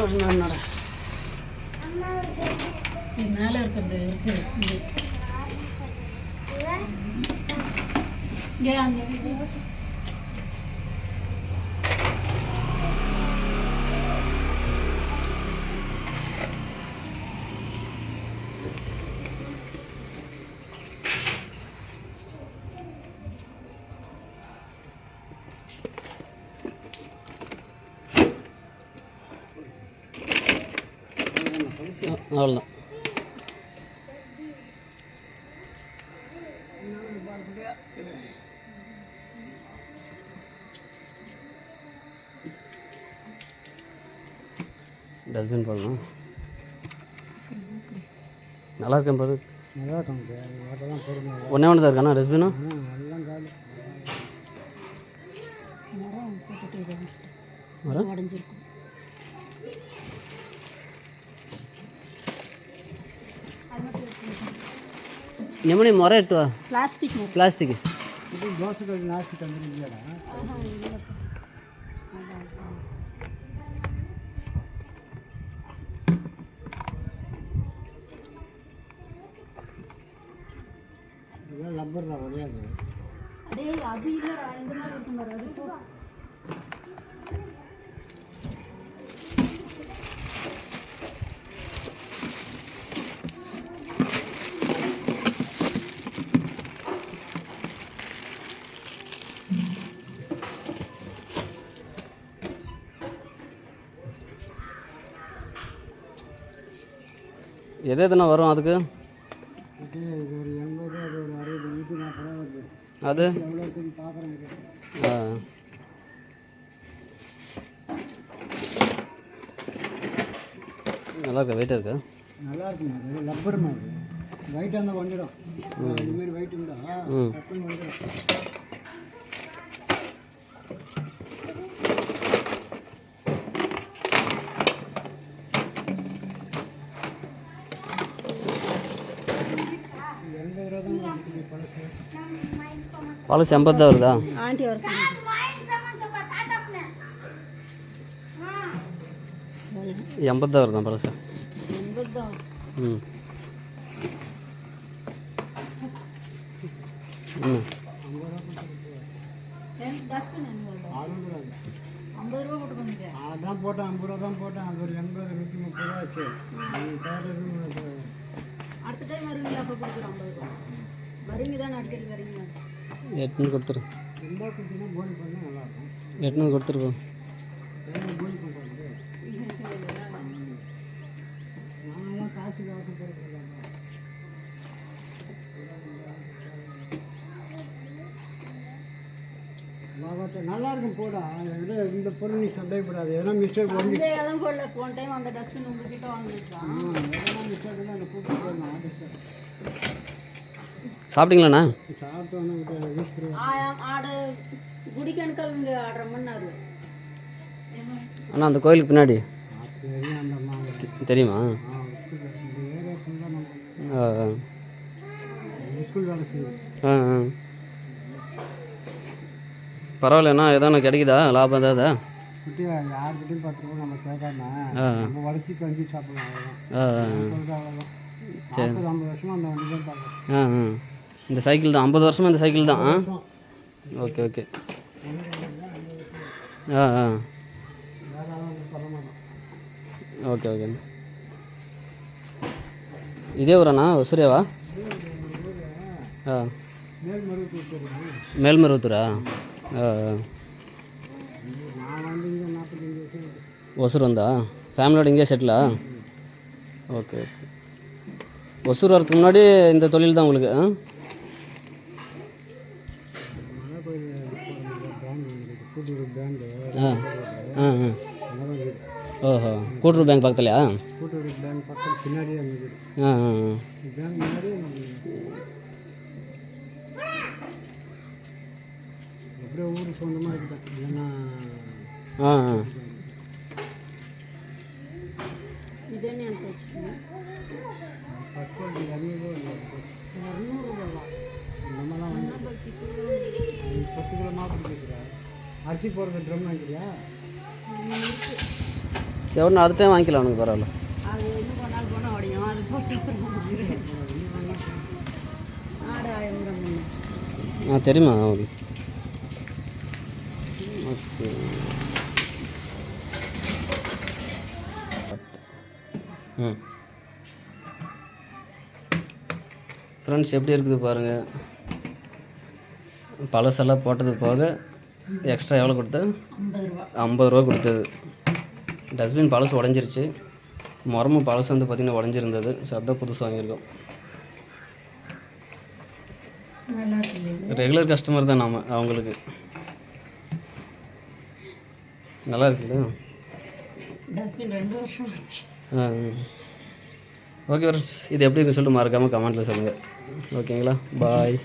என்னடா மேலே இருக்கிறது இருக்குது இங்கே அந்த அவ்வளோதான். டஸ்ட்பின் போடணும். நல்லா இருக்கேன் பாரு. நல்லா இருக்கும். ஒன்றே ஒன்று தான் இருக்காண்ணா டஸ்ட்பினும். மரம் உடஞ்சிருக்கும். எம்மனி முறை எட்டு வா. பிளாஸ்டிக் இது தோசை கல் நாஸ்தி தந்துரு இல்லைடா. இதெல்லாம் லப்பர் தான் வரையாது. அடே அது இல்லடா இந்த மாதிரி இருக்கும் பாரு அது போ. எது எதுனா வரும் அதுக்கு? இது ஒரு 80, அது ஒரு 60, இது 40 வருது. அது எவ்வளோ இருக்குன்னு பார்க்குறேன். நல்லா இருக்கா? வெயிட்டாக இருக்கா? நல்லா இருக்குங்க. அது லப்பர் மாதிரி வெயிட்டாக இருந்தால் வந்துடும். இதுமாரி வெயிட் இருந்தால் டக்குன்னு வந்துடும். பழசு 80 தான் வருதா? ஆண்டி வர சொன்னாங்க. 80 தான் வருதா பழசு? 80 தான். ம் அதான் போட்டேன் 50 ரூபா தான் போட்டேன். அது ஒரு 80, 130 ரூபா ஆச்சு. அடுத்த டைம் வருவீங்களா? அப்போ கொடுக்குறோம் 50 ரூபா. வருவீங்க தான் அடிக்கடி வரீங்க. 800 கொடுத்துரு. ரெண்டாக கொடுத்தீங்கன்னா போலி பண்ணால் நல்லாயிருக்கும். 800 கொடுத்துருக்கோம். போலி பண்ணுறது நாங்களாம் காசு போகிறது நல்லா இருக்கும். போடா இந்த பொருள் நீ சந்தேகப்படாது. எதனா மிஸ்டேக் வந்து எதுவும் போடல. போன டைம் அந்த டஸ்ட்பின் உங்ககிட்ட வாங்கிருக்கான். எதனா மிஸ்டேக் வந்து அந்த கூப்பிட்டு போடலாம். சாப்பிட்டீங்களாண்ணா? சாப்பிட்டு வந்து ஆடு குடிக்கணுக்கள் ஆடுற மண்ணாரு. அண்ணா அந்த கோயிலுக்கு பின்னாடி அந்த தெரியுமா? ஸ்கூல் வேலை செய்யும். பரவாயில்லண்ணா. எதனா கிடைக்குதா லாபம் ஏதாவது? யார்கிட்டையும் 10 ரூபா நம்ம கேட்காம நம்ம வரிசைக்கு வண்டி சாப்பிடலாம். சரி 50 வருஷமாக அந்த வண்டி தான் பார்க்கலாம். இந்த சைக்கிள் தான் 50 வருஷமாக இந்த சைக்கிள் தான். Okay okay. Okay okay. இதே ஊராண்ணா? ஒசூரேவா? மேல்மருவத்தூரா? ஒசூர் வந்தா ஃபேமிலியோட இங்கேயே செட்டிலா? Okay okay. ஒசூர் வரதுக்கு முன்னாடி இந்த தொழில் தான் உங்களுக்கு? ஓஹோ. கூட்டுறவு பேங்க் பக்கத்துலையா? கூட்டுறவு பேங்க் பக்கத்தில் பின்னாடியே பேங்க் முன்னாடி அப்படியே ஊருக்கு சொந்தமாக இருக்குது. இல்லைன்னா ஃபஸ்ட்டு 200 ரூபா நம்மலாம் வந்து 10 கிலோ மாப்பிட்டு கேட்குறா. அரிசி போடுறது ட்ரம் வாங்கிக்கிறியா? சரி ஒன்று அடுத்த டைம் வாங்கிக்கலாம் உனக்கு பரவாயில்ல. அது இன்னும் கொஞ்ச நாள் போனால் உடையும். அது போட்டு ஆடு 1000 கிராம். தெரியுமா ஓகே. ஃப்ரெண்ட்ஸ் எப்படி இருக்குது பாருங்கள். பழசெல்லாம் போட்டது போக எக்ஸ்ட்ரா எவ்வளோ கொடுத்தது? 50 ரூபா. 50 ரூபா கொடுத்தது. டஸ்ட்பின் பழசு உடஞ்சிருச்சு. மரமும் பழசு வந்து பார்த்திங்கன்னா உடஞ்சிருந்தது. ஸோ அதான் புதுசு வாங்கியிருக்கோம். நல்லா இருக்கு. ரெகுலர் கஸ்டமர் தான் நாம் அவங்களுக்கு. நல்லா இருக்குல்ல? டஸ்ட்பின் 2 வருஷம் ஆச்சு. ஓகே ஃப்ரெண்ட்ஸ், இது எப்படி இருக்குன்னு சொல்லிட்டு மறக்காமல் கமெண்ட்டில் சொல்லுங்கள். ஓகேங்களா? பாய்.